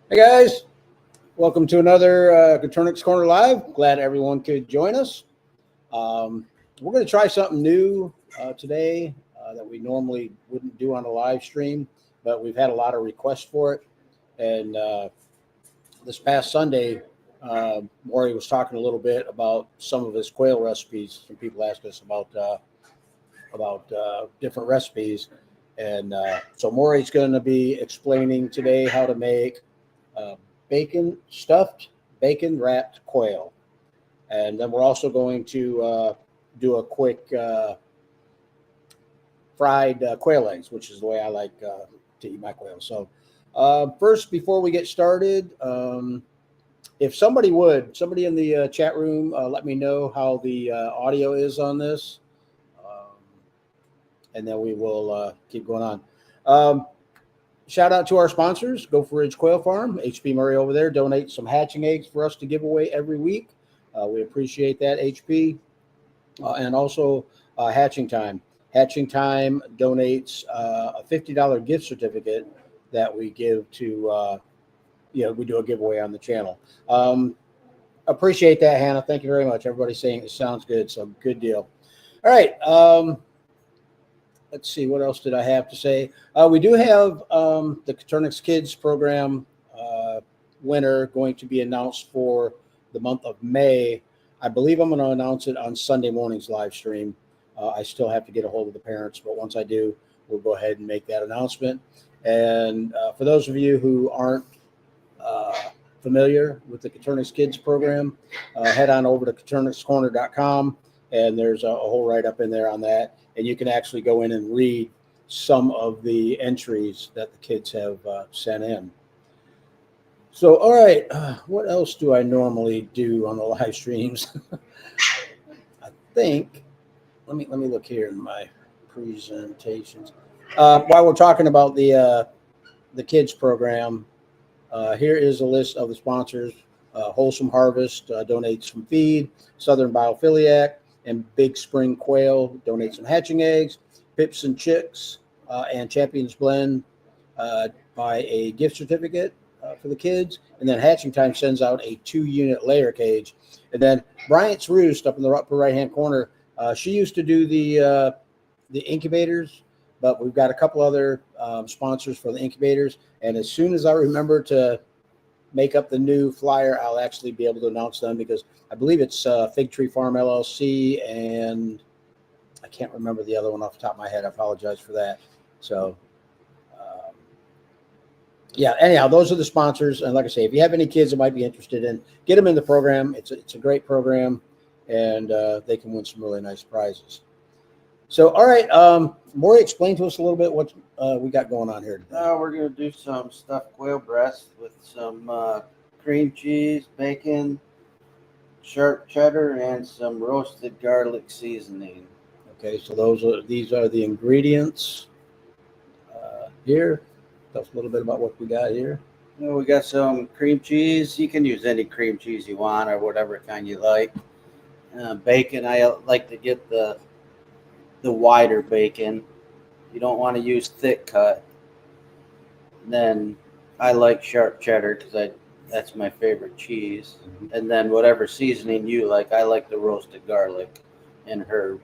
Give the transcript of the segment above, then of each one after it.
Hey guys, welcome to another Coturnix Corner Live. Glad everyone could join us. We're going to try something new today that we normally wouldn't do on a live stream, but we've had a lot of requests for it. And this past Sunday, Morry was talking a little bit about some of his quail recipes. Some people asked us about different recipes, and so Morry's going to be explaining today how to make uh, stuffed bacon wrapped quail, and then we're also going to do a quick fried quail legs, which is the way I like to eat my quail. So first, before we get started, if somebody in the chat room, let me know how the audio is on this, um, and then we will keep going on. Shout out to our sponsors, Gopher Ridge Quail Farm, HP Murray over there, donate some hatching eggs for us to give away every week. We appreciate that, HP. And also Hatching Time. Hatching Time donates a $50 gift certificate that we give to, we do a giveaway on the channel. Appreciate that, Hannah. Thank you very much. Everybody's saying it sounds good, so good deal. All right. Let's see, what else did I have to say? We do have the Coturnix Kids program winner going to be announced for the month of May. I believe I'm going to announce it on Sunday morning's live stream. I still have to get a hold of the parents, but once I do, we'll go ahead and make that announcement. And for those of you who aren't familiar with the Coturnix Kids program, head on over to coturnixcorner.com, and there's a whole write-up in there on that. And you can actually go in and read some of the entries that the kids have sent in. So, all right, what else do I normally do on the live streams? I think, let me look here in my presentations. While we're talking about the kids program, here is a list of the sponsors. Wholesome Harvest donates some feed. Southern Biophiliac and Big Spring Quail donate some hatching eggs. Pips and Chicks and Champions Blend buy a gift certificate for the kids. And then Hatching Time sends out a 2-unit layer cage. And then Bryant's Roost up in the upper right-hand corner, she used to do the incubators, but we've got a couple other sponsors for the incubators. And as soon as I remember to make up the new flyer, I'll actually be able to announce them, because I believe it's Fig Tree Farm LLC, and I can't remember the other one off the top of my head. I apologize for that. So, yeah, anyhow, those are the sponsors. And like I say, if you have any kids that might be interested in, get them in the program. It's a great program, and they can win some really nice prizes. So, all right, Morry, explain to us a little bit what we got going on here today. We're going to do some stuffed quail breast with some cream cheese, bacon, sharp cheddar, and some roasted garlic seasoning. Okay, so these are the ingredients here. Tell us a little bit about what we got here. We got some cream cheese. You can use any cream cheese you want, or whatever kind you like. Bacon, I like to get the wider bacon. You don't want to use thick cut. And then I like sharp cheddar because that's my favorite cheese. Mm-hmm. And then whatever seasoning you like, I like the roasted garlic and herb.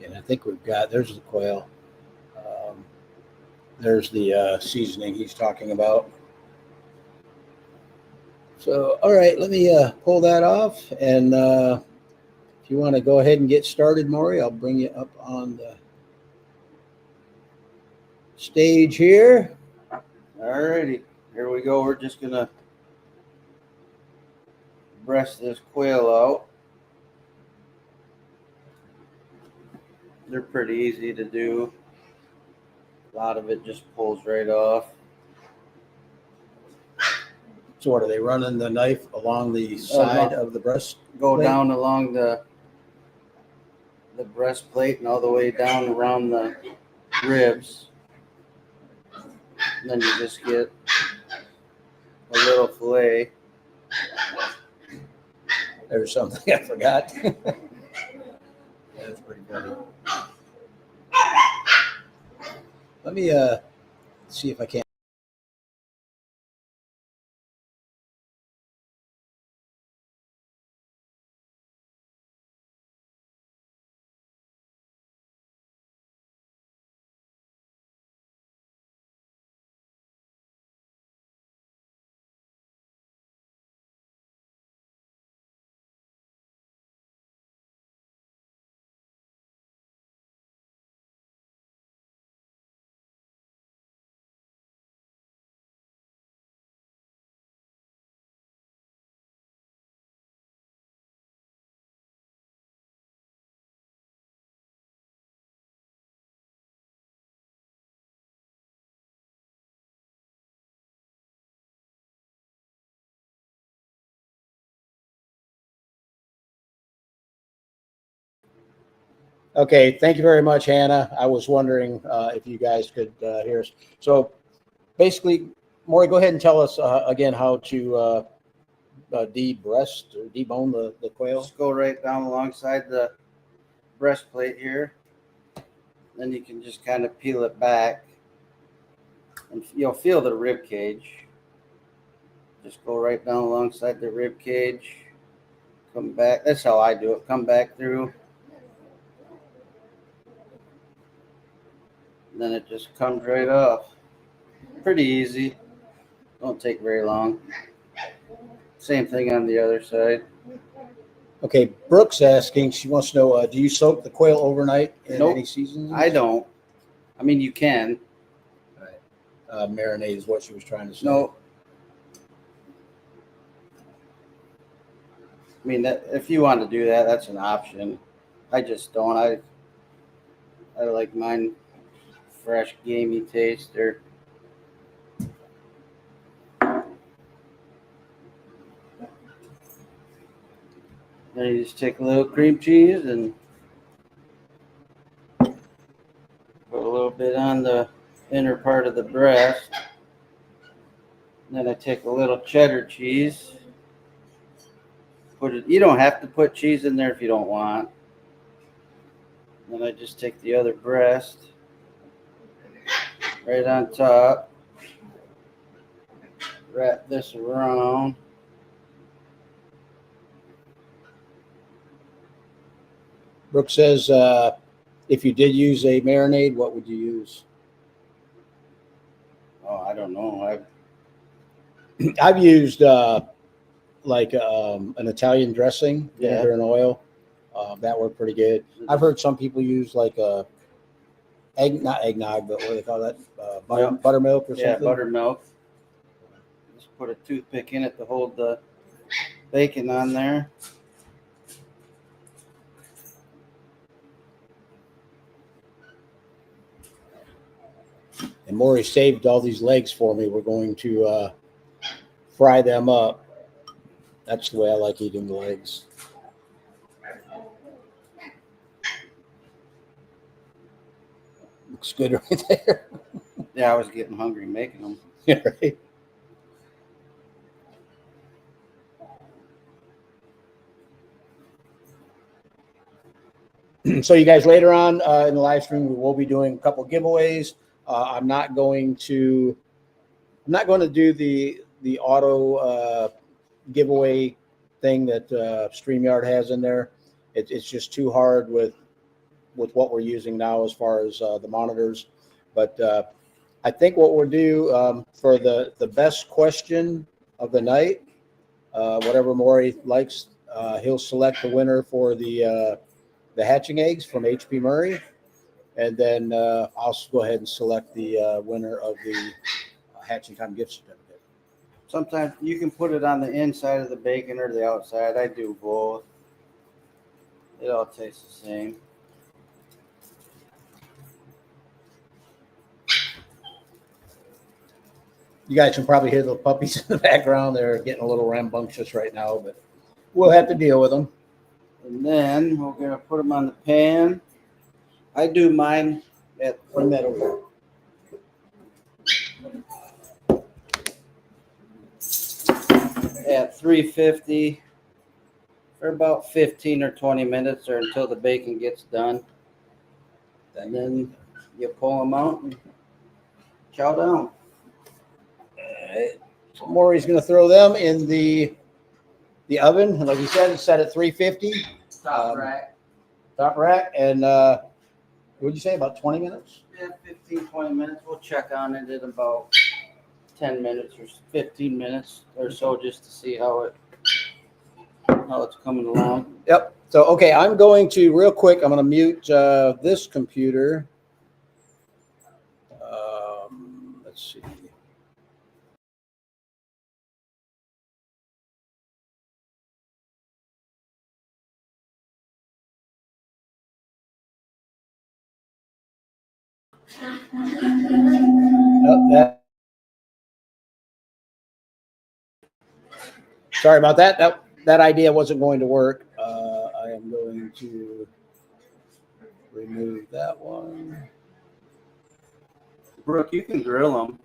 And I think there's the quail. There's the seasoning he's talking about. So, all right, let me pull that off. And if you want to go ahead and get started, Morry, I'll bring you up on the stage here. All righty, here we go. We're just going to breast this quail out. They're pretty easy to do. A lot of it just pulls right off. So what, are they running the knife along the side of the breast? Go down along the breastplate and all the way down around the ribs. And then you just get a little fillet. There's something I forgot. That's pretty funny. Let me see if I can Okay, thank you very much, Hannah. I was wondering if you guys could hear us. So basically, Morry, go ahead and tell us again how to de-breast or debone the quail. Just go right down alongside the breastplate here. Then you can just kind of peel it back, and you'll feel the rib cage. Just go right down alongside the rib cage. Come back. That's how I do it. Come back through. And then it just comes right off. Pretty easy. Don't take very long. Same thing on the other side. Okay, Brooke's asking, she wants to know, do you soak the quail overnight in Nope. any seasons? I don't. I mean, you can. Marinade is what she was trying to say. No. I mean, that if you want to do that, that's an option. I just don't. I like mine fresh, gamey taste. Or then you just take a little cream cheese and put a little bit on the inner part of the breast. And then I take a little cheddar cheese. Put it. You don't have to put cheese in there if you don't want. Then I just take the other breast right on top. Wrap this around. Brooke says, if you did use a marinade, what would you use? Oh, I don't know. I've used like an Italian dressing, vinegar and oil. That worked pretty good. I've heard some people use like not eggnog, but what do they call that? Buttermilk or something? Yeah, buttermilk. Just put a toothpick in it to hold the bacon on there. And Morry saved all these legs for me. We're going to fry them up. That's the way I like eating the legs. Looks good right there. Yeah, I was getting hungry making them. Yeah, right. So you guys, later on in the live stream, we will be doing a couple giveaways. I'm not going to do the auto giveaway thing that StreamYard has in there. It's just too hard with what we're using now as far as the monitors. But I think what we'll do for the best question of the night, whatever Morry likes, he'll select the winner for the hatching eggs from HP Murray, and then I'll go ahead and select the winner of the hatching time gift certificate. Sometimes you can put it on the inside of the bacon or the outside. I do both. It all tastes the same. You guys can probably hear the puppies in the background. They're getting a little rambunctious right now, but we'll have to deal with them. And then we're going to put them on the pan. I do mine at Bring that over. at 350 for about 15 or 20 minutes or until the bacon gets done. And then you pull them out and chow down. All right. So Morry's going to throw them in the oven, and like he said, it's set at 350. Top rack. Top rack, and what would you say, about 20 minutes? Yeah, 15, 20 minutes. We'll check on it in about 10 minutes or 15 minutes or so just to see how it's coming along. Yep. So, okay, I'm going to, real quick, I'm going to mute this computer. Let's see. Sorry about that. That idea wasn't going to work. I am going to Remove that one. Brooke, you can grill them.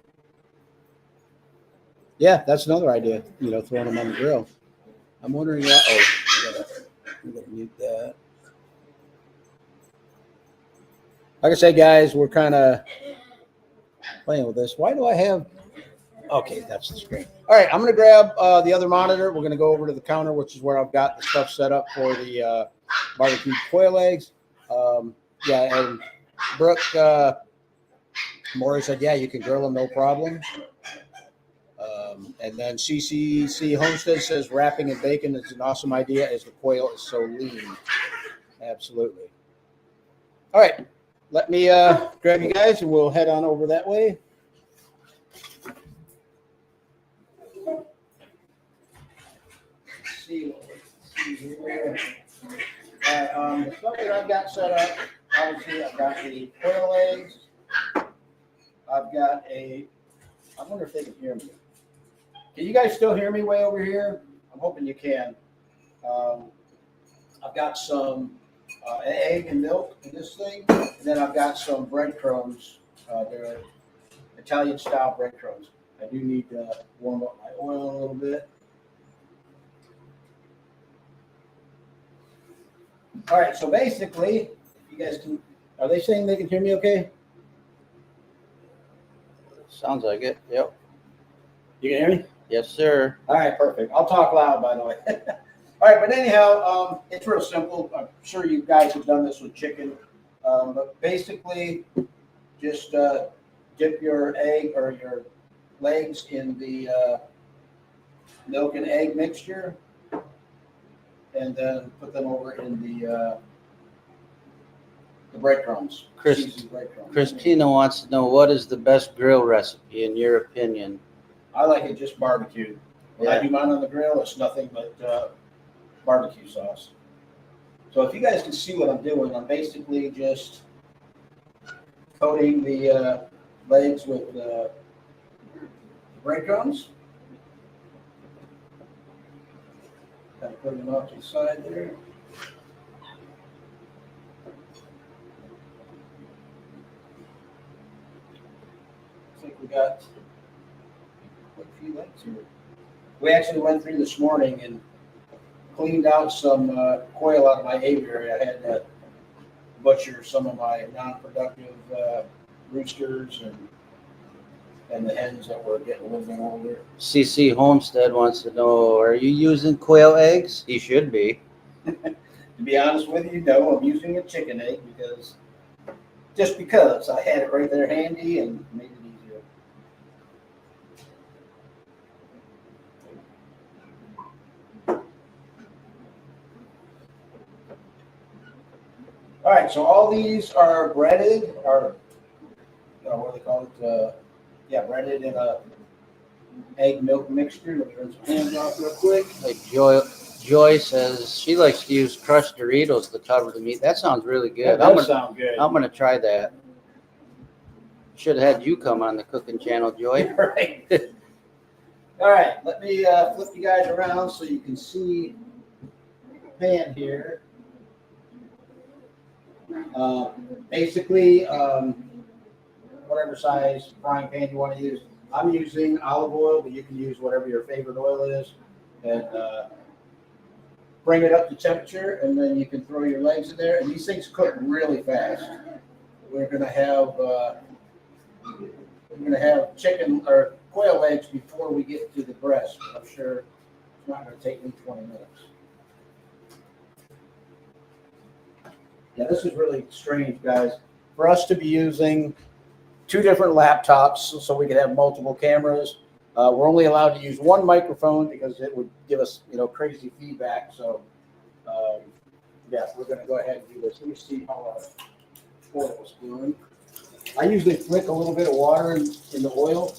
Yeah, that's another idea. You know, throwing them on the grill. I'm wondering why. Oh, we gotta mute that. Like I said, guys, we're kind of playing with this. Why do I have? Okay, that's the screen. All right, I'm going to grab the other monitor. We're going to go over to the counter, which is where I've got the stuff set up for the barbecued quail legs. Yeah, and Brooke, Morry said, yeah, you can grill them, no problem. And then CCC Homestead says wrapping and bacon is an awesome idea as the quail is so lean. Absolutely. All right, let me grab you guys and we'll head on over that way. See what we see here. The stuff that I've got set up, obviously I've got the quail legs. I've got I wonder if they can hear me. Can you guys still hear me way over here? I'm hoping you can. I've got some egg and milk in this thing, and then I've got some breadcrumbs. They're Italian style breadcrumbs. I do need to warm up my oil a little bit. All right, so basically, you guys can, are they saying they can hear me okay? Sounds like it. Yep. You can hear me? Yes, sir. All right, perfect. I'll talk loud, by the way. All right, but anyhow, it's real simple. I'm sure you guys have done this with chicken. But basically, just dip your egg or your legs in the milk and egg mixture, and then put them over in the breadcrumbs. Seasoned breadcrumbs. Christina wants to know, what is the best grill recipe in your opinion? I like it just barbecued. When I do mine on the grill, it's nothing but barbecue sauce. So if you guys can see what I'm doing, I'm basically just coating the legs with breadcrumbs. Kind of putting them off to the side there. I think we got quite a few legs here. We actually went through this morning and cleaned out some quail out of my aviary. I had to butcher some of my non-productive roosters and the hens that were getting a little bit older. CC Homestead wants to know, are you using quail eggs? He should be. To be honest with you, no, I'm using a chicken egg because I had it right there handy and made it easier. All right, so all these are breaded, or what do they call it? Breaded in a egg milk mixture. Let me rinse my hands off real quick. Like Joy says she likes to use crushed Doritos to cover the meat. That sounds really good. That does sound good. I'm gonna try that. Should have had you come on the cooking channel, Joy. Right. All right, let me flip you guys around so you can see the pan here. Basically, whatever size frying pan you want to use. I'm using olive oil, but you can use whatever your favorite oil is. And bring it up to temperature, and then you can throw your legs in there. And these things cook really fast. We're gonna have chicken or quail legs before we get to the breast. I'm sure it's not gonna take me 20 minutes. Yeah, this is really strange, guys. For us to be using two different laptops so we could have multiple cameras, we're only allowed to use one microphone because it would give us, crazy feedback. So, we're going to go ahead and do this. Let me see how our oil is doing. I usually flick a little bit of water in the oil,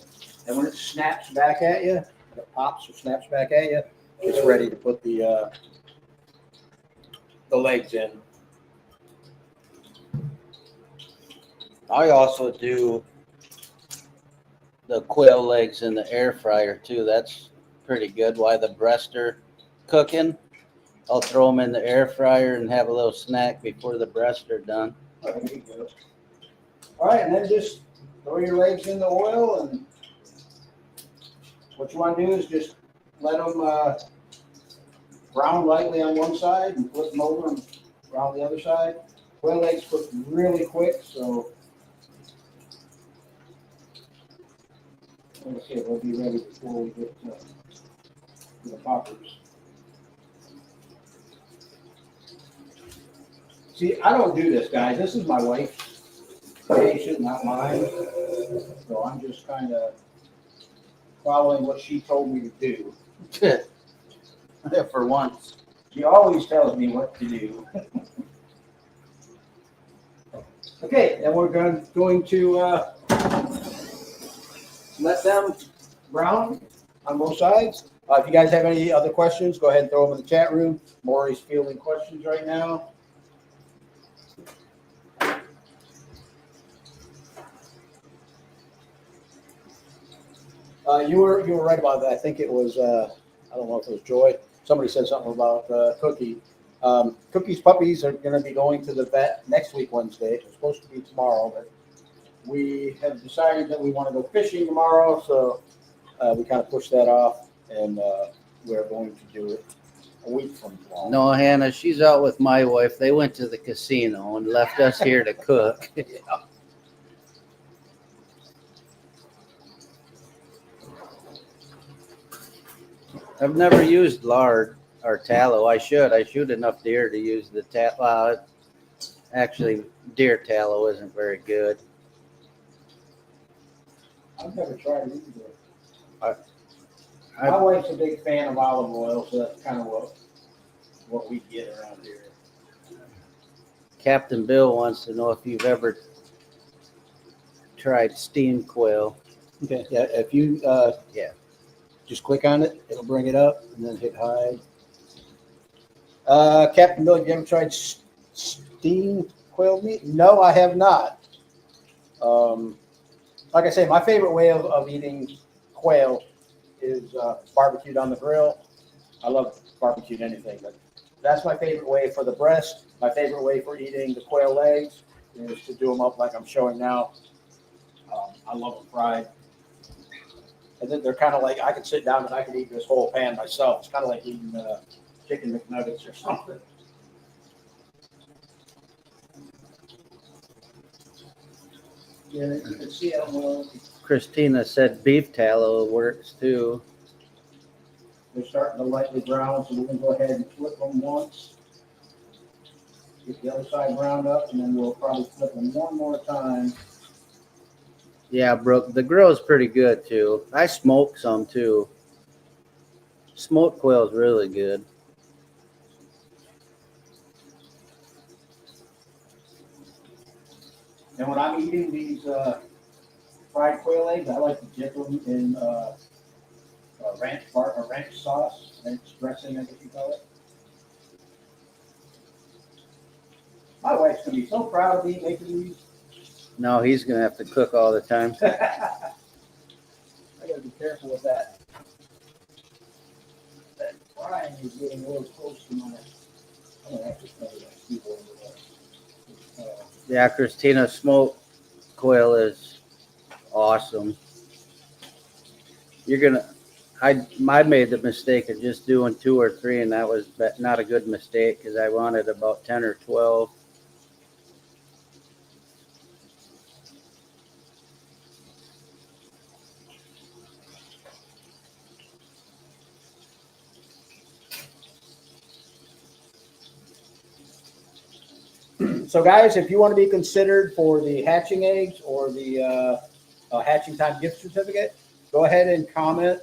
and when it snaps back at you, it pops or snaps back at you, it's ready to put the legs in. I also do the quail legs in the air fryer too. That's pretty good while the breasts are cooking. I'll throw them in the air fryer and have a little snack before the breasts are done. Oh, there you go. All right, and then just throw your legs in the oil, and what you want to do is just let them brown lightly on one side and flip them over and brown the other side. Quail legs cook really quick, so let's see, we'll be ready before we get to the poppers. See, I don't do this, guys. This is my wife's creation, not mine. So I'm just kind of following what she told me to do. For once. She always tells me what to do. Okay, and we're going to let them brown on both sides. If you guys have any other questions, go ahead and throw them in the chat room. Morry's fielding questions right now. You were right about that. I think it was I don't know if it was Joy. Somebody said something about Cookie. Cookie's puppies are going to be going to the vet next week Wednesday. It's supposed to be tomorrow, but we have decided that we want to go fishing tomorrow, so we kind of pushed that off, and we're going to do it a week from tomorrow. No, Hannah, she's out with my wife. They went to the casino and left us here to cook. Yeah. I've never used lard or tallow. I should. I shoot enough deer to use the tallow. Actually, deer tallow isn't very good. I've never tried it either. I- My wife's a big fan of olive oil, so that's kind of what we get around here. Captain Bill wants to know if you've ever tried steamed quail. Okay. Yeah. If you just click on it, it'll bring it up, and then hit hide. Captain Bill, have you ever tried steamed quail meat? No, I have not. Like I say, my favorite way of eating quail is barbecued on the grill. I love barbecued anything, but that's my favorite way for the breast. My favorite way for eating the quail legs is to do them up like I'm showing now. I love them fried. And then they're kind of like, I could sit down and I could eat this whole pan myself. It's kind of like eating chicken McNuggets or something. Yeah, you can see how well Christina said beef tallow works too. they're starting to lightly brown, so we're going to go ahead and flip them once. Get the other side browned up, and then we'll probably flip them one more time. Yeah, Brooke, the grill's pretty good too. I smoke some too. Smoked quail's really good. And when I'm eating these fried quail eggs, I like to dip them in ranch sauce, ranch dressing, I guess you call it. My wife's gonna be so proud of me making these. No, he's gonna have to cook all the time. I gotta be careful with that. That frying is getting a little close to my. I'm gonna have to play that keyboard with that. Yeah, Christina, smoked quail is awesome. I made the mistake of just doing 2 or 3, and that was not a good mistake because I wanted about 10 or 12. So guys, if you want to be considered for the hatching eggs or the hatching time gift certificate, go ahead and comment.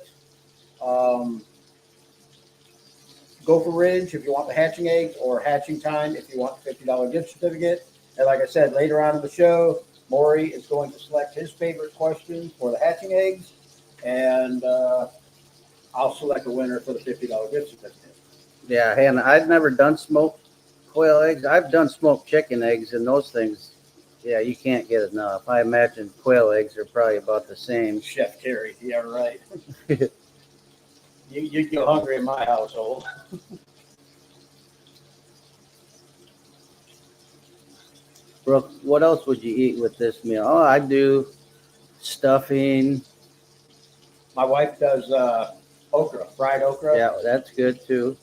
Gopher Ridge if you want the hatching eggs, or hatching time if you want the $50 gift certificate. And like I said, later on in the show, Morry is going to select his favorite question for the hatching eggs, and I'll select a winner for the $50 gift certificate. Yeah, Hannah, I've never done smoked quail eggs. I've done smoked chicken eggs, and those things, yeah, you can't get enough. I imagine quail eggs are probably about the same. Chef Terry, yeah, right. You get hungry in my household. Brooke, what else would you eat with this meal? Oh, I do stuffing. My wife does okra, fried okra. Yeah, that's good too.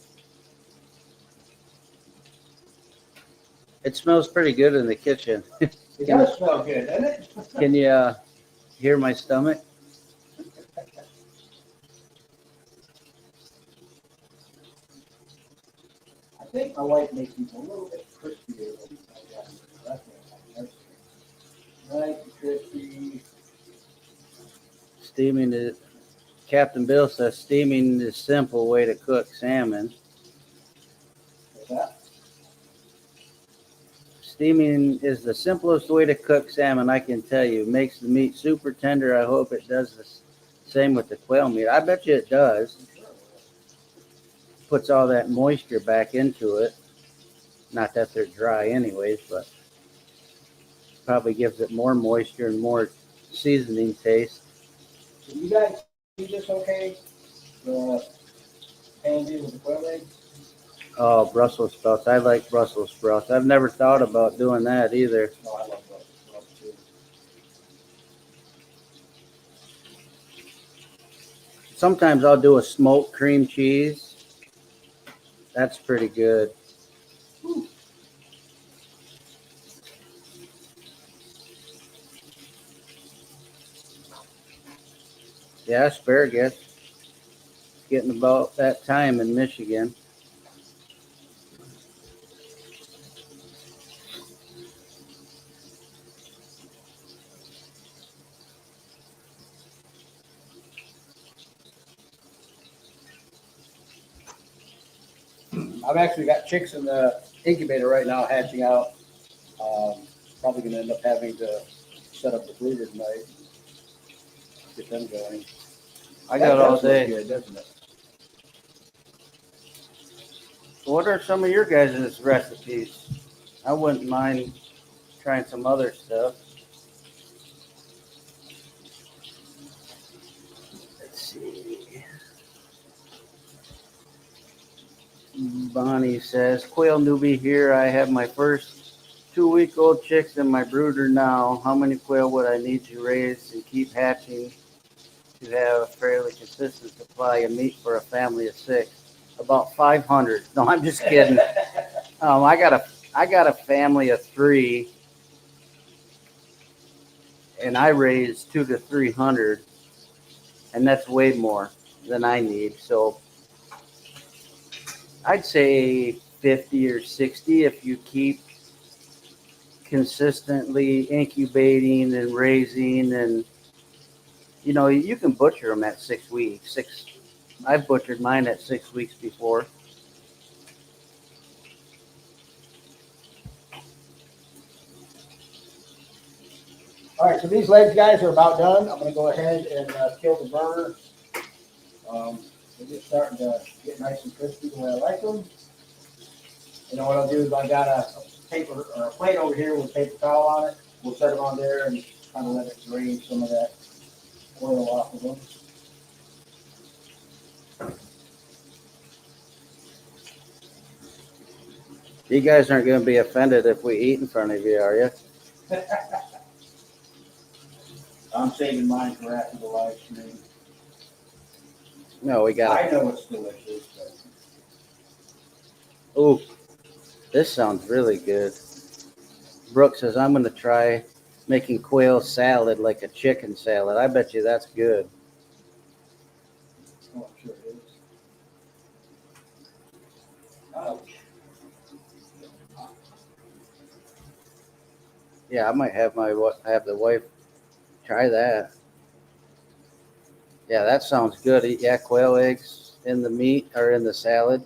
It smells pretty good in the kitchen. It does smell good, doesn't it? Can you hear my stomach? I think my wife makes these a little bit crispier than I got. Nice and crispy. Steaming it. Captain Bill says steaming is a simple way to cook salmon. Like that. Steaming is the simplest way to cook salmon, I can tell you. Makes the meat super tender. I hope it does the same with the quail meat. I bet you it does. Puts all that moisture back into it. Not that they're dry anyways, but probably gives it more moisture and more seasoning taste. So you guys see this okay? The pansy with the quail legs? Oh, Brussels sprouts. I like Brussels sprouts. I've never thought about doing that either. No, I love Brussels sprouts too. Sometimes I'll do a smoked cream cheese. That's pretty good. Whew. Yeah, asparagus. Getting about that time in Michigan. I've actually got chicks in the incubator right now hatching out. Probably going to end up having to set up the brooder tonight. Get them going. I got all day. Good, doesn't it? What are some of your guys' recipes? I wouldn't mind trying some other stuff. Let's see. Bonnie says, Quail newbie here. I have my first 2-week-old chicks in my brooder now. How many quail would I need to raise and keep hatching to have a fairly consistent supply of meat for a family of 6? About 500. No, I'm just kidding. I got a family of 3, and I raise 200 to 300, and that's way more than I need. So I'd say 50 or 60 if you keep consistently incubating and raising, and you can butcher them at 6 weeks. I've butchered mine at 6 weeks before. All right, so these legs, guys, are about done. I'm going to go ahead and kill the burner. They're just starting to get nice and crispy the way I like them. What I'll do is I got a paper or a plate over here with a paper towel on it. We'll set them on there and kind of let it drain some of that oil off of them. You guys aren't going to be offended if we eat in front of you, are you? I'm saving mine for after the live stream. No, we got I know it's delicious. But... Ooh, this sounds really good. Brooke says, I'm going to try making quail salad like a chicken salad. I bet you that's good. Oh, I'm sure it is. Ouch. Yeah, I might have the wife try that. Yeah, that sounds good. Yeah, quail eggs in the meat or in the salad.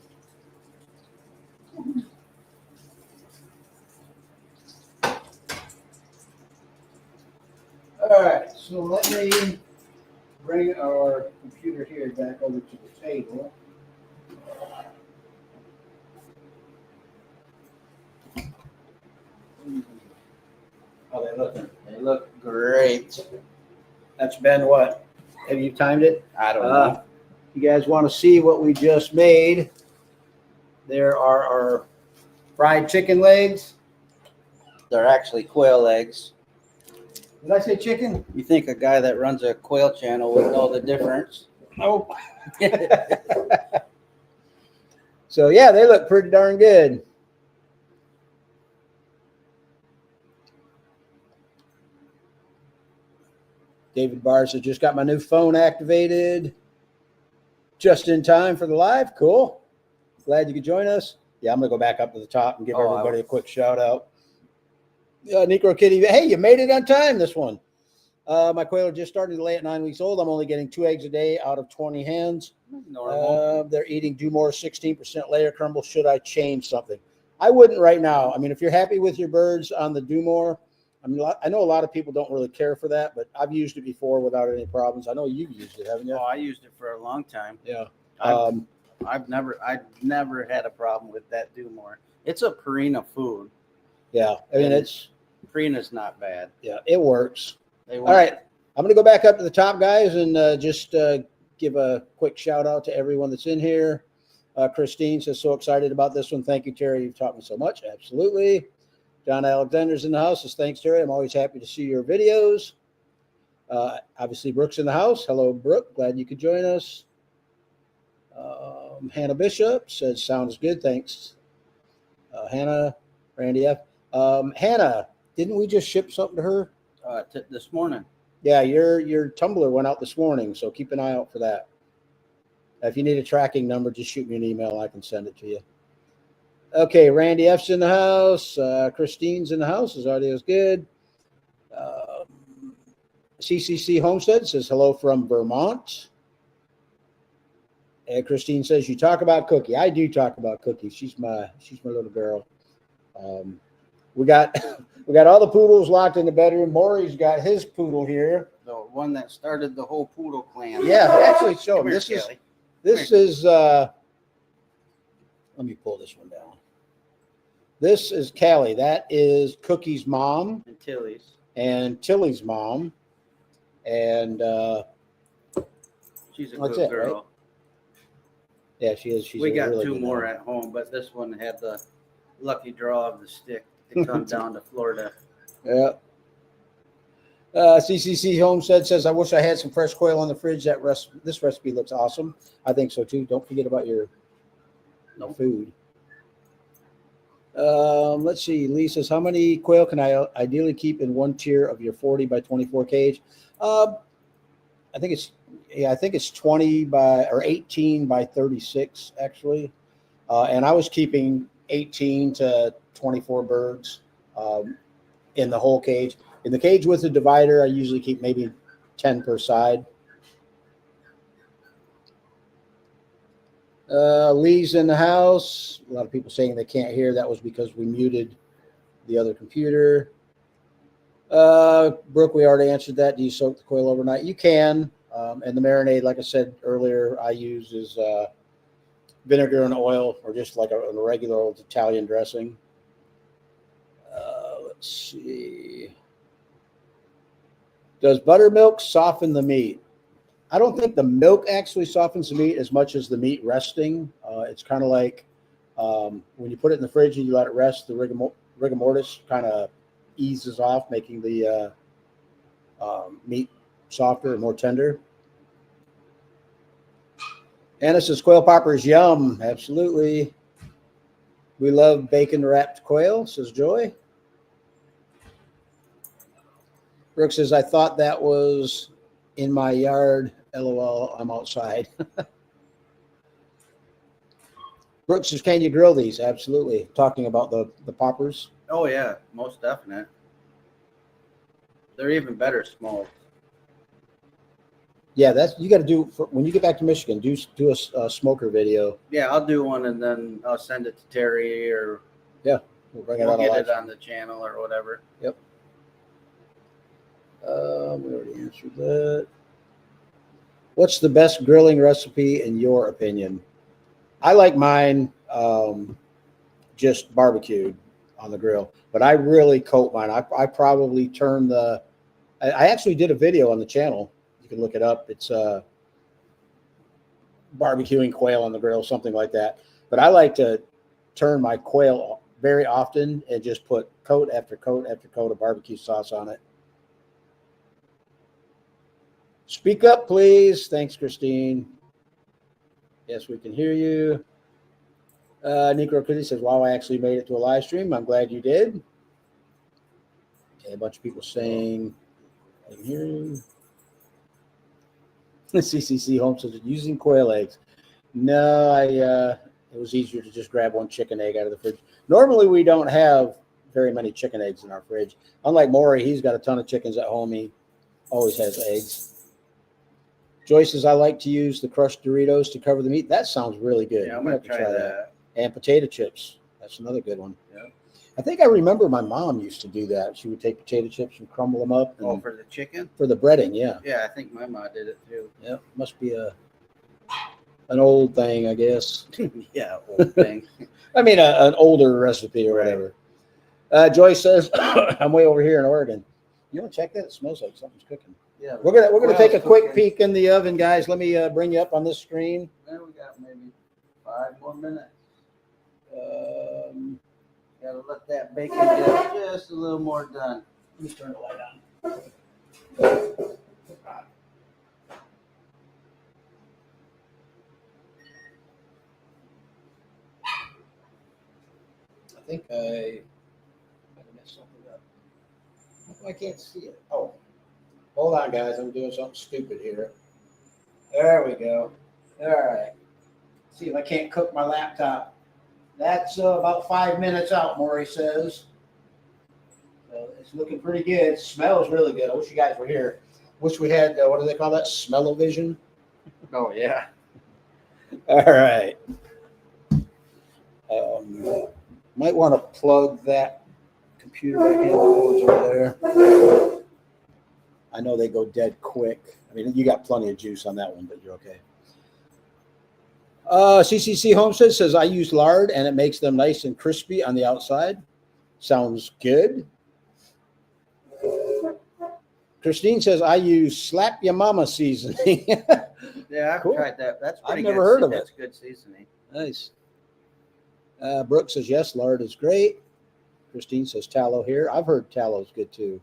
All right, so let me bring our computer here back over to the table. Oh, they look great. That's been what? Have you timed it? I don't know. You guys want to see what we just made? There are our fried chicken legs. They're actually quail legs. Did I say chicken? You think a guy that runs a quail channel would know the difference? Oh. So yeah, they look pretty darn good. David Barr says, just got my new phone activated just in time for the live. Cool. Glad you could join us. Yeah, I'm going to go back up to the top and give everybody a quick shout out. Necro Kitty, hey, you made it on time, this one. My quail are just starting to lay at 9 weeks old. I'm only getting 2 eggs a day out of 20 hens. Normal. They're eating Do More 16% layer crumble. Should I change something? I wouldn't right now. I mean, if you're happy with your birds on the Do More, I mean, I know a lot of people don't really care for that, but I've used it before without any problems. I know you've used it, haven't you? Oh, I used it for a long time. Yeah. I've never had a problem with that Do More. It's a Purina food. Yeah. I mean, Purina's not bad. Yeah, it works. All right. I'm going to go back up to the top, guys, and just give a quick shout out to everyone that's in here. Christine says, so excited about this one. Thank you, Terry. You've taught me so much. Absolutely. John Alexander's in the house. Says, thanks, Terry. I'm always happy to see your videos. Obviously, Brooke's in the house. Hello, Brooke. Glad you could join us. Hannah Bishop says, sounds good. Thanks. Hannah, Randy F. Hannah, didn't we just ship something to her? This morning. Yeah, your Tumblr went out this morning, so keep an eye out for that. If you need a tracking number, just shoot me an email. I can send it to you. Okay, Randy F's in the house. Christine's in the house. His audio is good. CCC Homestead says hello from Vermont. And Christine says, you talk about Cookie. I do talk about Cookie. She's my little girl. We got all the poodles locked in the bedroom. Morry's got his poodle here. The one that started the whole poodle clan. Yeah, actually show him. This is let me pull this one down. This is Callie. That is Cookie's mom. And Tilly's mom. And she's a good girl. Right? Yeah, she is. We got really 2 more at home, but this one had the lucky draw of the stick to come down to Florida. Yeah. CCC Homestead says, I wish I had some fresh quail on the fridge. This recipe looks awesome. I think so too. Don't forget about your food. Let's see. Lee says, how many quail can I ideally keep in one tier of your 40 by 24 cage? I think it's 20 by or 18 by 36 actually. And I was keeping 18 to 24 birds in the whole cage. In the cage with the divider, I usually keep maybe 10 per side. Lee's in the house. A lot of people saying they can't hear. That was because we muted the other computer. Brooke, we already answered that. Do you soak the quail overnight? You can. And the marinade, like I said earlier, I use is vinegar and oil, or just like a regular old Italian dressing. Let's see. Does buttermilk soften the meat? I don't think the milk actually softens the meat as much as the meat resting. It's kind of like when you put it in the fridge and you let it rest, the rigor mortis kind of eases off, making the meat softer and more tender. Anna says, quail poppers, yum. Absolutely. We love bacon wrapped quail, says Joy. Brooke says, I thought that was in my yard. LOL, I'm outside. Brooke says, can you grill these? Absolutely. Talking about the poppers. Oh, yeah, most definite. They're even better smoked. Yeah, that's you got to do when you get back to Michigan. Do a smoker video. Yeah, I'll do one and then I'll send it to Terry, or yeah, we'll get it on the channel or whatever. Yep. We already answered that. What's the best grilling recipe in your opinion? I like mine just barbecued on the grill, but I really coat mine. I probably turn I actually did a video on the channel. You can look it up. It's barbecuing quail on the grill, something like that. But I like to turn my quail very often and just put coat after coat after coat of barbecue sauce on it. Speak up, please. Thanks, Christine. Yes, we can hear you. Negro Kitty says, wow, I actually made it to a live stream. I'm glad you did. Okay, a bunch of people saying, I can hear you. CCC Home says, using quail eggs. No, it was easier to just grab one chicken egg out of the fridge. Normally, we don't have very many chicken eggs in our fridge. Unlike Morry, he's got a ton of chickens at home. He always has eggs. Joyce says, I like to use the crushed Doritos to cover the meat. That sounds really good. Yeah, I'm going to try that. And potato chips. That's another good one. Yeah. I think I remember my mom used to do that. She would take potato chips and crumble them up. And for the chicken? For the breading, yeah. Yeah, I think my mom did it too. Yeah, must be an old thing, I guess. Yeah, old thing. I mean, an older recipe or whatever. Joyce says, I'm way over here in Oregon. You want to check that? It smells like something's cooking. Yeah, we're gonna take a quick peek in the oven, guys. Let me bring you up on this screen. Well, we got maybe 5 more minutes. Gotta let that bacon get just a little more done. Let me turn the light on. I think I messed something up. How come I can't see it? Oh, hold on, guys. I'm doing something stupid here. There we go. All right. See if I can't cook my laptop. That's about 5 minutes out, Morry says. So it's looking pretty good. It smells really good. I wish you guys were here. Wish we had, what do they call that? Smell-o-vision? Oh, yeah. All right. Might want to plug that computer back in the cords over there. I know they go dead quick. I mean, you got plenty of juice on that one, but you're okay. CCC Homestead says, I use lard and it makes them nice and crispy on the outside. Sounds good. Christine says, I use Slap Ya Mama seasoning. Yeah, I've tried that. That's pretty I've good. never heard of it. That's good seasoning. Nice. Brooke says, yes, lard is great. Christine says, tallow here. I've heard tallow is good too.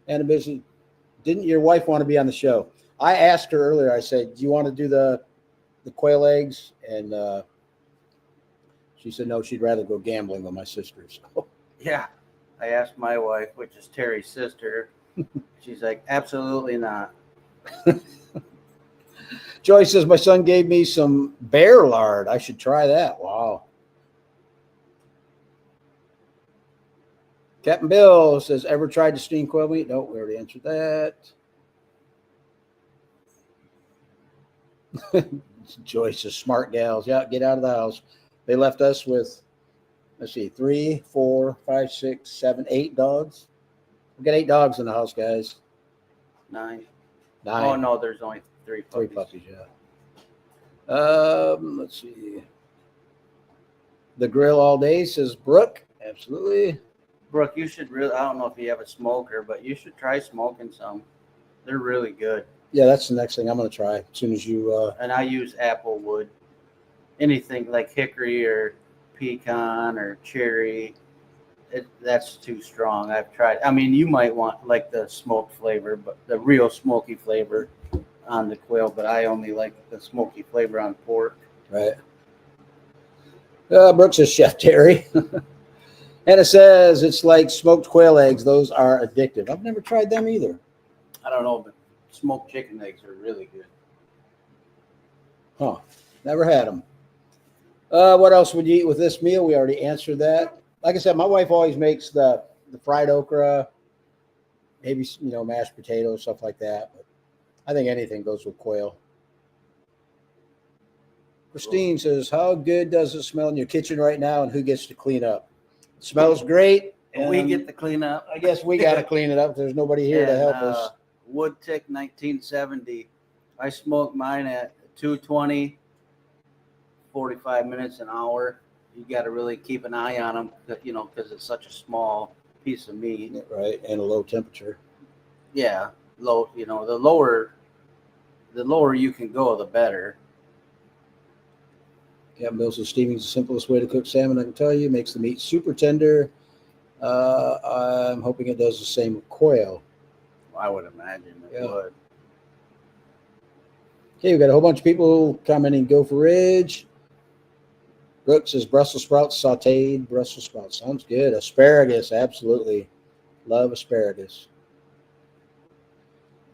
And didn't your wife want to be on the show? I asked her earlier, I said, do you want to do the quail eggs? And she said, no, she'd rather go gambling with my sisters. Yeah. I asked my wife, which is Terry's sister. She's like, absolutely not. Joyce says, my son gave me some bear lard. I should try that. Wow. Captain Bill says, ever tried to steam quail meat? No, we already answered that. Joyce is smart gals. Yeah, get out of the house. They left us with, let's see, 3, 4, 5, 6, 7, 8 dogs. We got 8 dogs in the house, guys. 9. 9. Oh, no, there's only 3 puppies. 3 puppies, yeah. Let's see. The grill all day, says Brooke. Absolutely. Brooke, you should really, I don't know if you have a smoker, but you should try smoking some. They're really good. Yeah, that's the next thing I'm going to try as soon as you. And I use apple wood. Anything like hickory or pecan or cherry, that's too strong. I've tried. I mean, you might want like the smoked flavor, but the real smoky flavor on the quail, but I only like the smoky flavor on pork. Right. Brooks says Chef Terry. And it says it's like smoked quail eggs. Those are addictive. I've never tried them either. I don't know, but smoked chicken eggs are really good. Huh. Never had them. What else would you eat with this meal? We already answered that. Like I said, my wife always makes the fried okra, maybe, mashed potatoes, stuff like that. But I think anything goes with quail. Christine says, how good does it smell in your kitchen right now, and who gets to clean up? It smells great. And we get to clean up. I guess we got to clean it up. There's nobody here to help us. Wood Tick 1970. I smoked mine at 220, 45 minutes an hour. You got to really keep an eye on them, because it's such a small piece of meat. Right, and a low temperature. Yeah, low. The lower you can go, the better. Yeah, Bill says steaming is the simplest way to cook salmon, I can tell you. Makes the meat super tender. I'm hoping it does the same with quail. I would imagine it Yeah. would. Okay, we've got a whole bunch of people commenting go for Ridge. Brooke says Brussels sprouts, sauteed Brussels sprouts. Sounds good. Asparagus, absolutely. Love asparagus.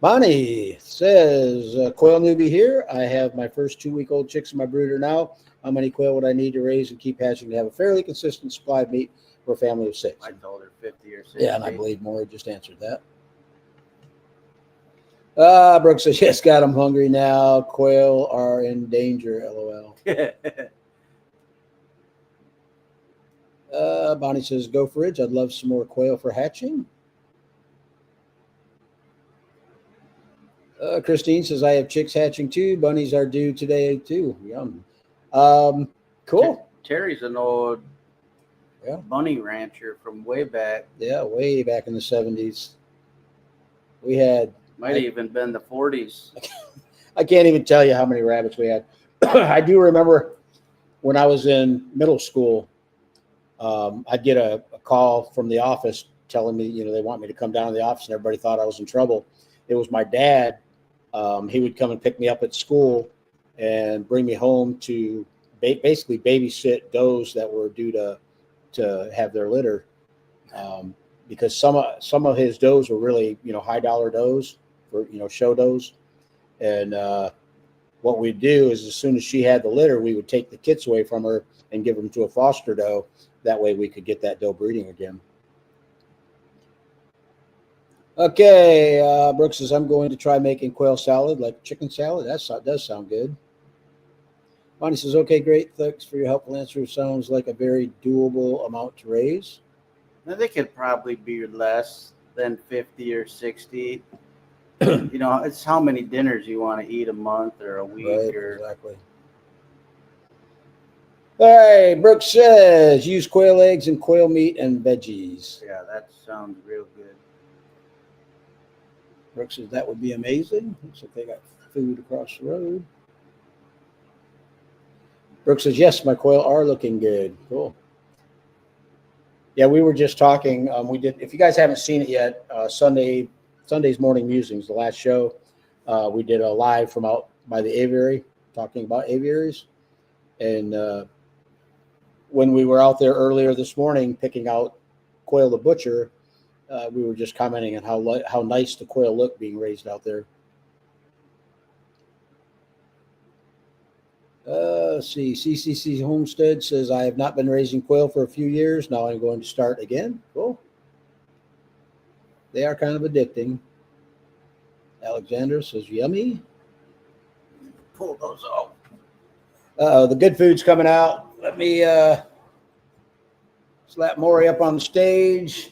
Bonnie says, quail newbie here. I have my first 2-week-old chicks in my brooder now. How many quail would I need to raise and keep hatching to have a fairly consistent supply of meat for a family of 6? I told her 50 or 60. Yeah, and I believe Morry just answered that. Brooke says, yes, God, I'm hungry now. Quail are in danger, LOL. Bonnie says, go for it. I'd love some more quail for hatching. Christine says, I have chicks hatching too. Bunnies are due today too. Yum. Cool. Terry's an old Yeah. bunny rancher from way back. Yeah, way back in the 70s. We had, Might have even been the 40s. I can't even tell you how many rabbits we had. I do remember when I was in middle school, I'd get a call from the office telling me, they want me to come down to the office, and everybody thought I was in trouble. It was my dad. He would come and pick me up at school and bring me home to basically babysit does that were due to have their litter, because some of his does were really high dollar does for show does, and what we'd do is as soon as she had the litter, we would take the kits away from her and give them to a foster doe. That way we could get that doe breeding again. Okay, Brooks says, I'm going to try making quail salad, like chicken salad. That does sound good. Bonnie says, okay, great. Thanks for your helpful answer. Sounds like a very doable amount to raise. Now, they could probably be less than 50 or 60. It's how many dinners you want to eat a month or a week. Right, or exactly. All right, Brooks says, use quail eggs and quail meat and veggies. Yeah, that sounds real good. Brooks says, that would be amazing. Looks like they got food across the road. Brooks says, yes, my quail are looking good. Cool. Yeah, we were just talking. We did. If you guys haven't seen it yet, Sunday's Morning Musings, the last show, we did a live from out by the aviary, talking about aviaries. And when we were out there earlier this morning picking out quail to butcher, we were just commenting on how nice the quail look being raised out there. Let's see. CCC Homestead says, I have not been raising quail for a few years. Now I'm going to start again. Cool. They are kind of addicting. Alexander says, yummy. Pull those out. The good food's coming out. Let me slap Morry up on the stage.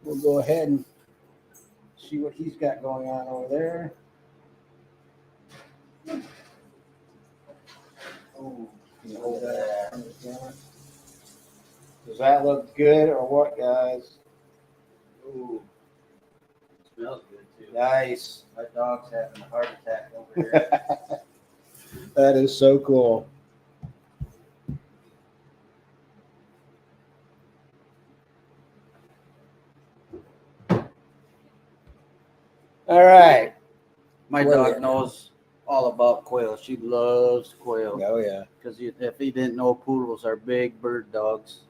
We'll go ahead and see what he's got going on over there. Oh, can you hold that on the camera? Does that look good or what, guys? Ooh, smells good too. Nice. My dog's having a heart attack over here. That is so cool. All right. My Where dog we- knows all about quail. She loves quail. Oh, yeah. Because if he didn't know, poodles are big bird dogs.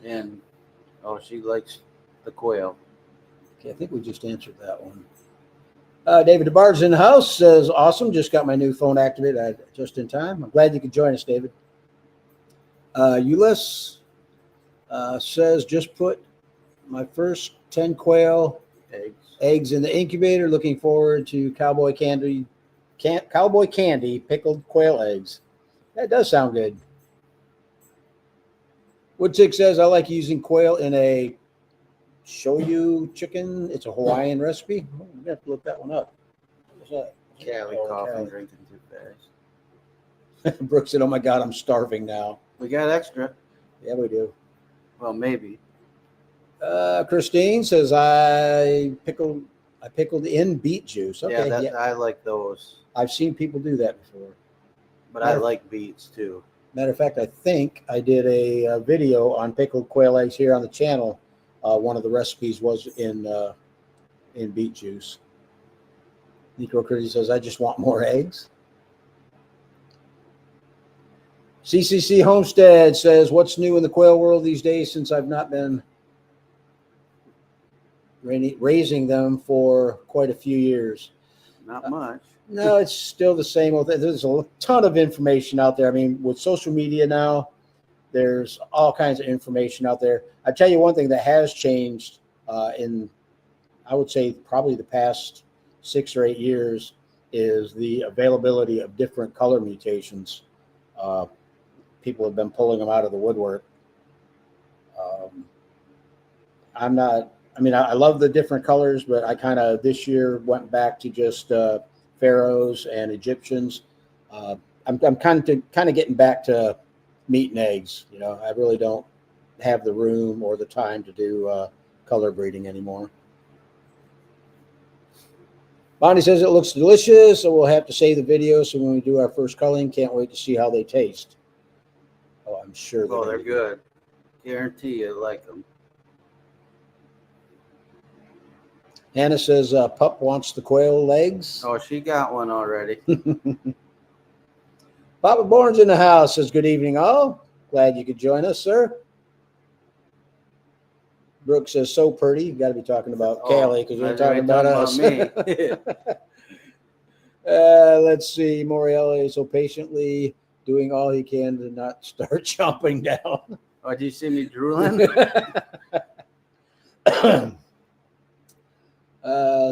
And, she likes the quail. Okay, I think we just answered that one. David DeBar's in the house, says, awesome. Just got my new phone activated just in time. I'm glad you could join us, David. Ulyss says, just put my first 10 quail eggs in the incubator. Looking forward to cowboy candy pickled quail eggs. That does sound good. Woodtick says, I like using quail in a shoyu chicken. It's a Hawaiian recipe. Oh, we have to look that one up. What's that? Cali Oh, coughing, Cali. drinking too fast. Brooks said, oh my God, I'm starving now. We got extra. Yeah, we do. Well, maybe. Christine says, I pickled in beet juice. Okay, I like those. I've seen people do that before. But I like beets too. Matter of fact, I think I did a video on pickled quail eggs here on the channel. One of the recipes was in beet juice. Necro Critty says, I just want more eggs. CCC Homestead says, what's new in the quail world these days since I've not been raising them for quite a few years? Not much. No, it's still the same old thing. There's a ton of information out there. I mean, with social media now, there's all kinds of information out there. I tell you one thing that has changed in, I would say, probably the past 6 or 8 years is the availability of different color mutations. People have been pulling them out of the woodwork. I love the different colors, but I kind of this year went back to just pharaohs and Egyptians. I'm kind of getting back to meat and eggs. You know, I really don't have the room or the time to do color breeding anymore. Bonnie says it looks delicious, so we'll have to save the video. So when we do our first culling, can't wait to see how they taste. Oh, I'm sure. They're good. Guarantee you like them. Hannah says Pup wants the quail legs. Oh, she got one already. Papa Bourne's in the house. Says good evening, all. Glad you could join us, sir. Brooke says so pretty. You got to be talking about Callie because you're talking about us. Me. Let's see. Morielli is so patiently doing all he can to not start chomping down. Oh, do you see me drooling?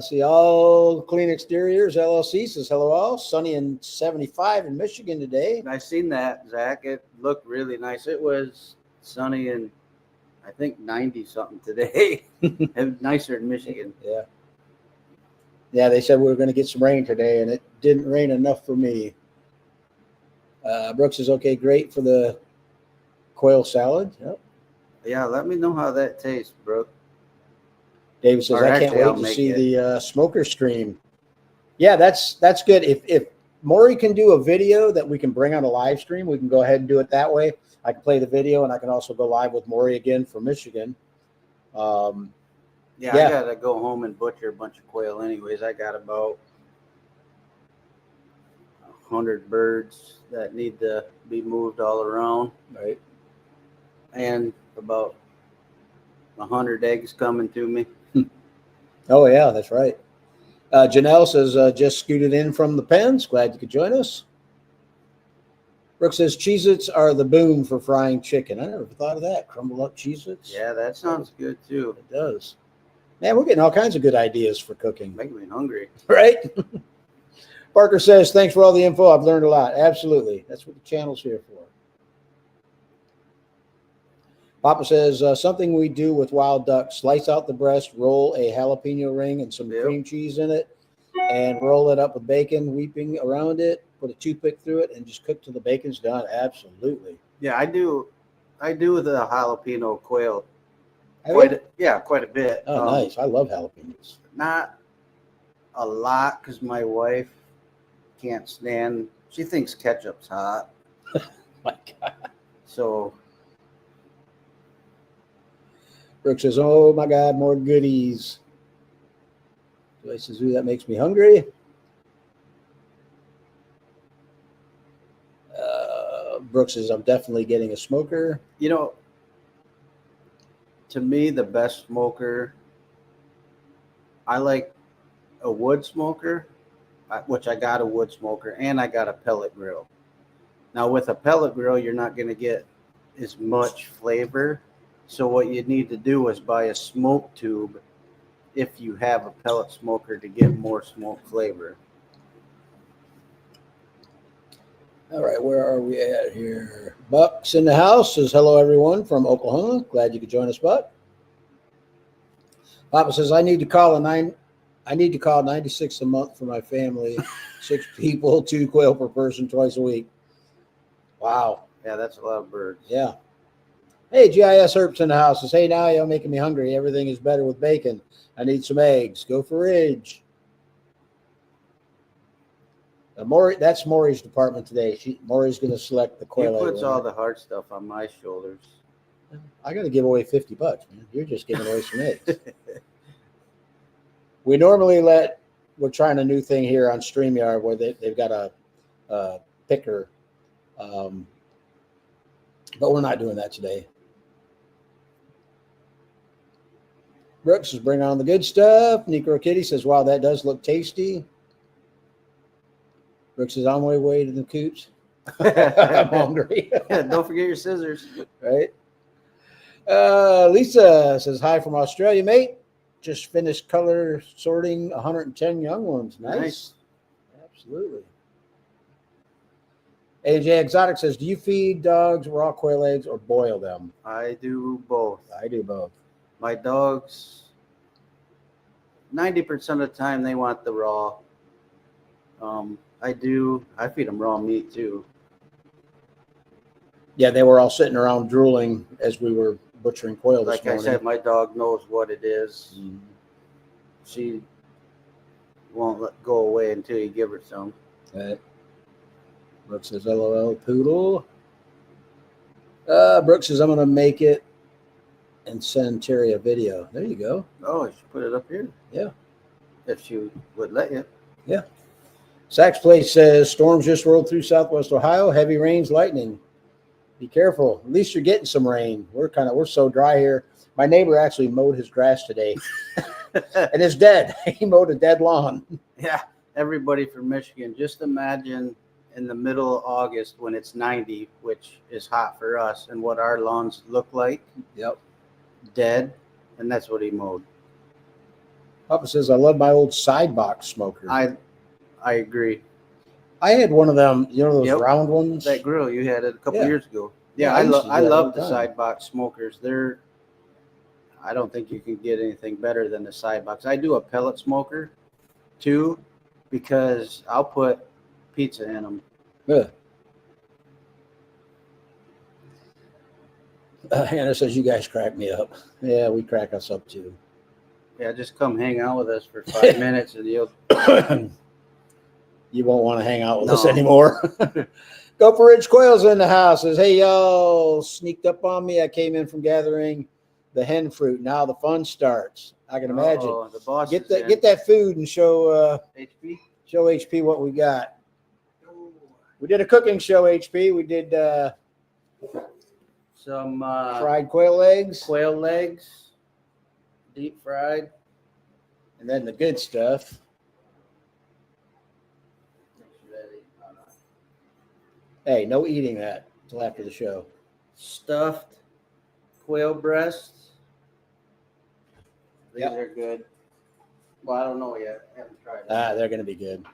See, All Clean Exteriors LLC says hello all. Sunny and 75 in Michigan today. I seen that, Zach. It looked really nice. It was sunny and I think 90 something today. It was nicer in Michigan. Yeah. Yeah, they said we were going to get some rain today, and it didn't rain enough for me. Brooks is okay, great for the quail salad. Yep. Yeah, let me know how that tastes, Brooke. David says, I can't wait to see the smoker stream. Yeah, that's good. If Morry can do a video that we can bring on a live stream, we can go ahead and do it that way. I can play the video, and I can also go live with Morry again from Michigan. I got to go home and butcher a bunch of quail anyways. I got about 100 birds that need to be moved all around. Right. And about 100 eggs coming to me. Oh, yeah, that's right. Janelle says, just scooted in from the pens. Glad you could join us. Brooke says, Cheez-Its are the boom for frying chicken. I never thought of that. Crumble up Cheez-Its. Yeah, that sounds good, too. It does. Man, we're getting all kinds of good ideas for cooking. Making me hungry. Right? Parker says, thanks for all the info. I've learned a lot. Absolutely. That's what the channel's here for. Papa says, something we do with wild duck, slice out the breast, roll a jalapeno ring and some cream cheese in it, and roll it up with bacon, weeping around it, put a toothpick through it, and just cook till the bacon's done. Absolutely. Yeah, I do the jalapeno quail quite a bit. Oh, nice. I love jalapenos. Not a lot because my wife can't stand, she thinks ketchup's hot. My God. So Brooke says, oh my God, more goodies. Joy says, ooh, that makes me hungry. Brooke says, I'm definitely getting a smoker. You know, to me, the best smoker, I like a wood smoker, which I got a wood smoker, and I got a pellet grill. Now, with a pellet grill, you're not going to get as much flavor. So what you need to do is buy a smoke tube if you have a pellet smoker to get more smoke flavor. All right, where are we at here? Buck's in the house says, hello, everyone from Oklahoma. Glad you could join us, Buck. Papa says, I need to call 96 a month for my family. 6 people, 2 quail per person twice a week. Wow. Yeah, that's a lot of birds. Yeah. Hey, GIS Herbs in the house says, hey, now you're making me hungry. Everything is better with bacon. I need some eggs. Go for Ridge. Morry, that's Morry's department today. Morry's going to select the He quail. puts all the hard stuff on my shoulders. I got to give away $50, man. You're just giving away some eggs. We normally we're trying a new thing here on StreamYard where they've got a picker, but we're not doing that today. Brooks says, bring on the good stuff. Necro Kitty says, wow, that does look tasty. Brooks is on my way to the coops. I'm hungry. Don't forget your scissors. Right? Lisa says, hi from Australia, mate. Just finished color sorting 110 young ones. Nice. Absolutely. AJ Exotic says, do you feed dogs raw quail eggs or boil them? I do both. I do both. My dogs, 90% of the time, they want the raw. I feed them raw meat too. Yeah, they were all sitting around drooling as we were butchering quail this morning. Like I said, my dog knows what it is. Mm-hmm. She won't go away until you give her some. Right. Brooks says, LOL, poodle. Brooks says, I'm going to make it and send Terry a video. There you go. Oh, you should put it up here. Yeah. If she would let you. Yeah. Sax Place says, storms just rolled through southwest Ohio. Heavy rains, lightning. Be careful. At least you're getting some rain. We're so dry here. My neighbor actually mowed his grass today. And it's dead. He mowed a dead lawn. Yeah. Everybody from Michigan, just imagine in the middle of August when it's 90, which is hot for us, and what our lawns look like. Yep. Dead, and that's what he mowed. Papa says, I love my old side box smoker. I agree. I had one of them, those round ones. That grill, you had it a couple years ago. Yeah, I love the side box smokers. I don't think you can get anything better than the side box. I do a pellet smoker too, because I'll put pizza in them. Good. Hannah says, you guys crack me up. Yeah, we crack us up too. Yeah, just come hang out with us for 5 minutes and you'll... You won't want to hang out with us anymore. Go for Rich Quail's in the house. Says, hey, y'all sneaked up on me. I came in from gathering the hen fruit. Now the fun starts. I can imagine. The boss get that food and show HP what we got. We did a cooking show, HP. We did some fried quail legs. Quail legs, deep fried. And then the good stuff. Hey, no eating that until after the show. Stuffed quail breasts. These are good. Well, I don't know yet. I haven't tried them. They're going to be good.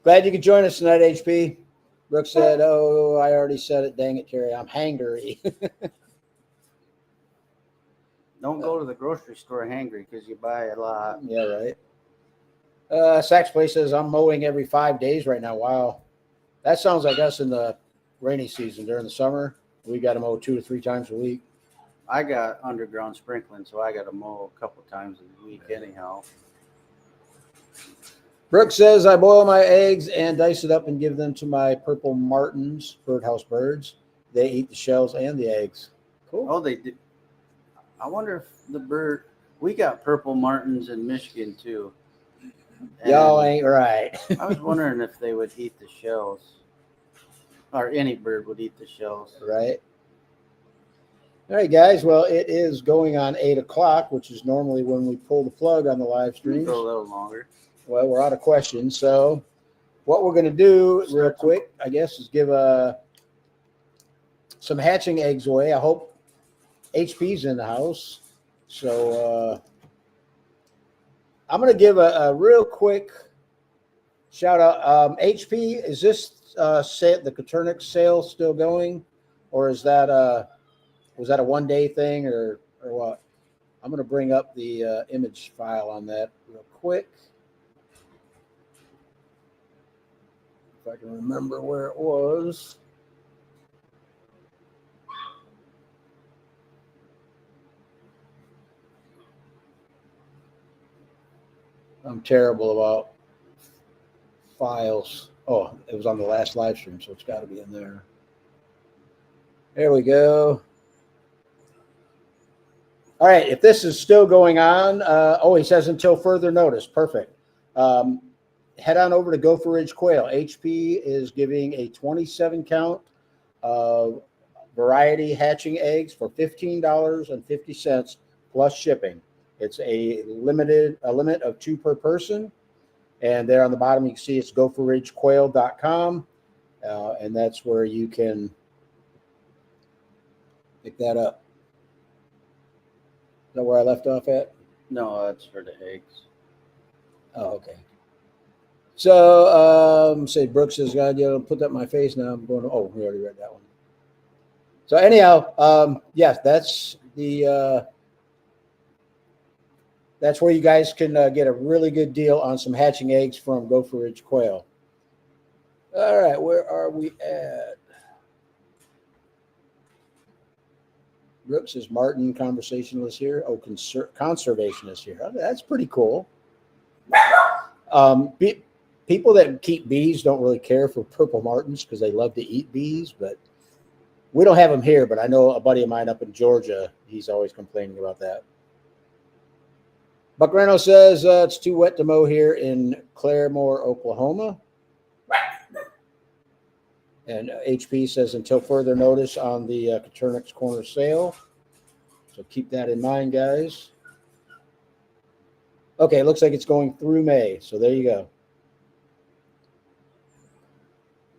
Glad you could join us tonight, HP. Brooke said, oh, I already said it. Dang it, Terry. I'm hangry. Don't go to the grocery store hangry because you buy a lot. Yeah, right. Sax Place says, I'm mowing every 5 days right now. Wow. That sounds like us in the rainy season. During the summer, we got to mow 2 to 3 times a week. I got underground sprinkling, so I got to mow a couple times a week anyhow. Brooke says, I boil my eggs and dice it up and give them to my purple martins, birdhouse birds. They eat the shells and the eggs. Cool. Oh, they do. I wonder if we got purple martins in Michigan too. Y'all ain't right. I was wondering if they would eat the shells, or any bird would eat the shells. Right. All right, guys. Well, it is going on 8 o'clock, which is normally when we pull the plug on the live stream. Go a little longer. Well, we're out of questions. So what we're going to do real quick, I guess, is give some hatching eggs away. I hope HP's in the house. So I'm going to give a real quick shout out. HP, is this the Coturnix sale still going, or is that was that a one-day thing, or what? I'm going to bring up the image file on that real quick. If I can remember where it was. I'm terrible about files. Oh, it was on the last live stream, so it's got to be in there. There we go. All right, if this is still going on, he says until further notice. Perfect. Head on over to Gopher Ridge Quail. HP is giving a 27 count of variety hatching eggs for $15.50 plus shipping. It's a limit of 2 per person. And there on the bottom, you can see it's gopherridgequail.com. And that's where you can pick that up. Is that where I left off at? No, that's for the eggs. Oh, okay. So, say Brooks says, God, you don't put that in my face now. I'm going, oh, we already read that one. So anyhow, yes, that's the, that's where you guys can get a really good deal on some hatching eggs from Gopher Ridge Quail. All right, where are we at? Brooks is Martin, conversationalist here. Oh, conservationist here. Oh, that's pretty cool. People that keep bees don't really care for purple martins because they love to eat bees, but we don't have them here. But I know a buddy of mine up in Georgia, he's always complaining about that. Buck Reno says it's too wet to mow here in Claremore, Oklahoma. And HP says until further notice on the Coturnix corner sale. So keep that in mind, guys. Okay, it looks like it's going through May. So there you go.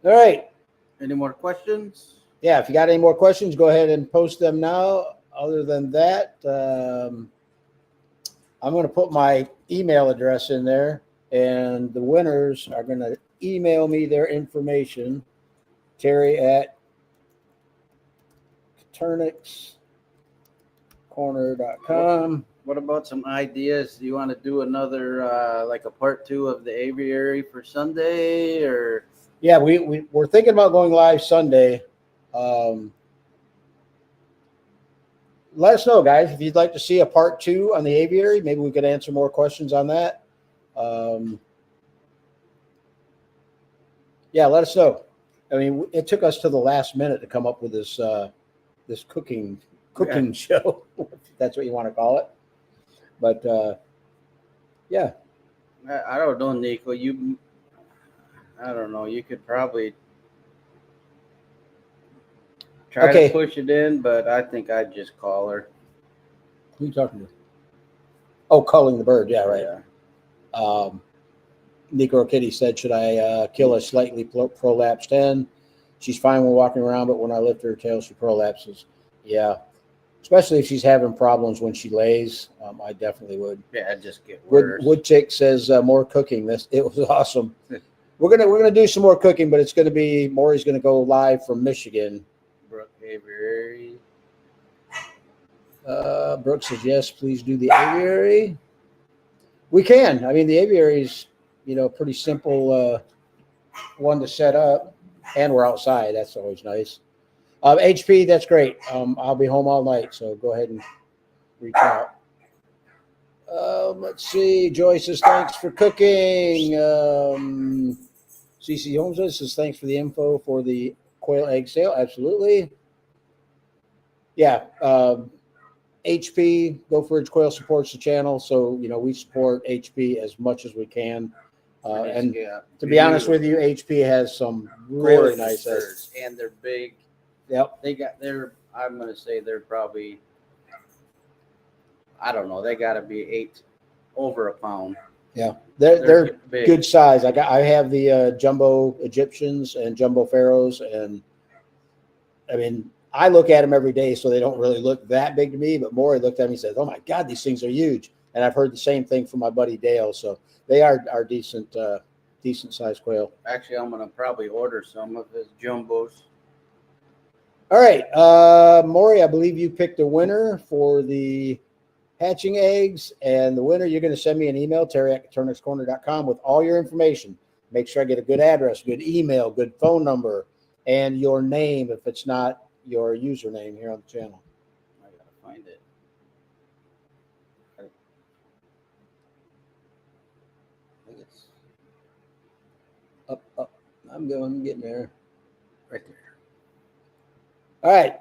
All right. Any more questions? Yeah, if you got any more questions, go ahead and post them now. Other than that, I'm going to put my email address in there, and the winners are going to email me their information. Terry at CoturnixCorner.com. What about some ideas? Do you want to do another, like a part 2 of the aviary for Sunday, or? Yeah, we're thinking about going live Sunday. Let us know, guys, if you'd like to see a part 2 on the aviary. Maybe we could answer more questions on that. Yeah, let us know. I mean, it took us to the last minute to come up with this this cooking show, if that's what you want to call it. But yeah, I don't know, Nico. I don't know. You could probably try to push it in, but I think I'd just call her. Who are you talking to? Oh, calling the bird. Yeah, right. Yeah. Nico Kitty said, should I kill a slightly prolapsed hen? She's fine when walking around, but when I lift her tail, she prolapses. Yeah. Especially if she's having problems when she lays. I definitely would. Yeah, it'd just get worse. Woodchick says more cooking. It was awesome. We're gonna do some more cooking, but it's gonna be Morry's gonna go live from Michigan. Brook Aviary. Brooks says yes, please do the aviary. We can. I mean, the aviary is, pretty simple one to set up, and we're outside. That's always nice. HP, that's great. I'll be home all night, so go ahead and reach out. Let's see. Joyce says thanks for cooking. CC Holmes says thanks for the info for the quail egg sale. Absolutely. Yeah. HP, Gopher Ridge Quail supports the channel, so we support HP as much as we can. And to be honest with you, HP has some really nice eggs, and they're big. Yep. I'm going to say they're probably, I don't know, they got to be over a pound. Yeah, they're good size. I have the jumbo Egyptians and jumbo pharaohs, and I mean, I look at them every day, so they don't really look that big to me. But Morry looked at me and said, "Oh my God, these things are huge." And I've heard the same thing from my buddy Dale. So they are decent size quail. Actually, I'm gonna probably order some of his jumbos. All right, Morry, I believe you picked a winner for the hatching eggs, and the winner, you're going to send me an email, terry@coturnixcorner.com, with all your information. Make sure I get a good address, good email, good phone number, and your name if it's not your username here on the channel. I gotta find it. I'm getting there. Right there. All right.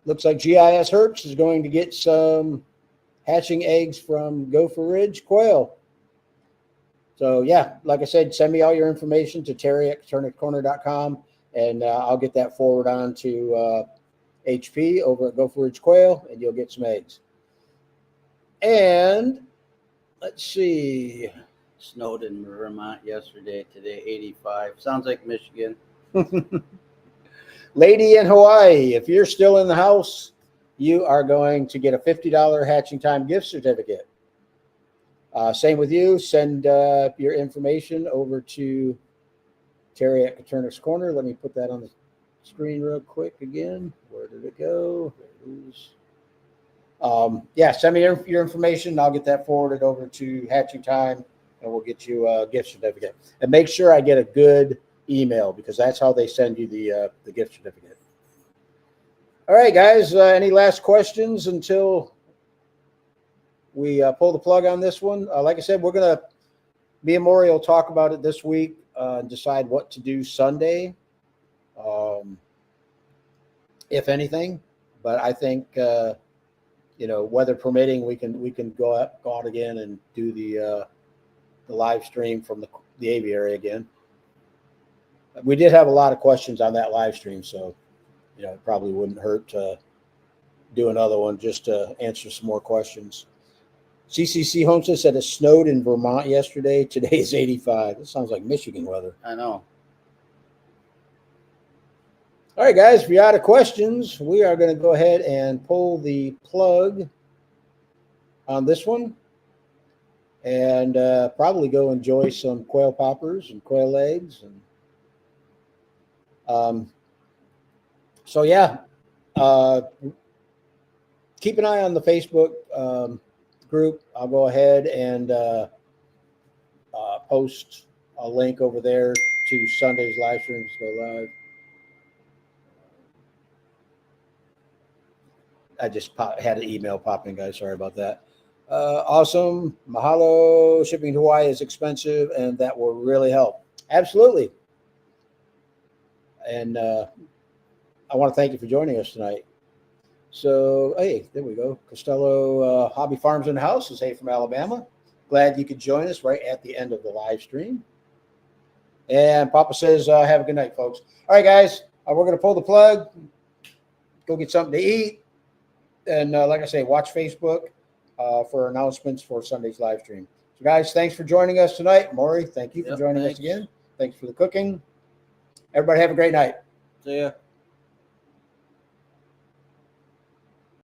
Looks like GIS Hertz is going to get some hatching eggs from Gopher Ridge Quail. So, yeah, like I said, send me all your information to terry@coturnixcorner.com, and I'll get that forward on to HP over at Gopher Ridge Quail, and you'll get some eggs. And let's see. Snowed in Vermont yesterday, today 85. Sounds like Michigan. Lady in Hawaii, if you're still in the house, you are going to get a $50 Hatching Time gift certificate. Same with you. Send your information over to Terry at Coturnix Corner. Let me put that on the screen real quick again. Where did it go? There it is. Yeah, send me your information. I'll get that forwarded over to Hatching Time, and we'll get you a gift certificate. And make sure I get a good email, because that's how they send you the gift certificate. All right, guys. Any last questions until we pull the plug on this one? Like I said, me and Morry will talk about it this week and decide what to do Sunday, if anything. But I think weather permitting, we can go out again and do the live stream from the aviary again. We did have a lot of questions on that live stream, so it probably wouldn't hurt to do another one just to answer some more questions. CCC Homestead said it snowed in Vermont yesterday. Today is 85. This sounds like Michigan weather. I know. All right, guys, if you're out of questions, we are going to go ahead and pull the plug on this one and probably go enjoy some quail poppers and quail legs. And so, yeah, keep an eye on the Facebook group. I'll go ahead and post a link over there to Sunday's live stream. Let's go live. I just had an email pop in, guys. Sorry about that. Awesome. Mahalo. Shipping to Hawaii is expensive, and that will really help. Absolutely. And I want to thank you for joining us tonight. So, hey, there we go. Costello Hobby Farms in the house is hey from Alabama. Glad you could join us right at the end of the live stream. And Papa says, have a good night, folks. All right, guys, we're going to pull the plug, go get something to eat. And like I say, watch Facebook for announcements for Sunday's live stream. So, guys, thanks for joining us tonight. Morry, thank you for joining us again. Thanks for the cooking. Everybody have a great night. See ya.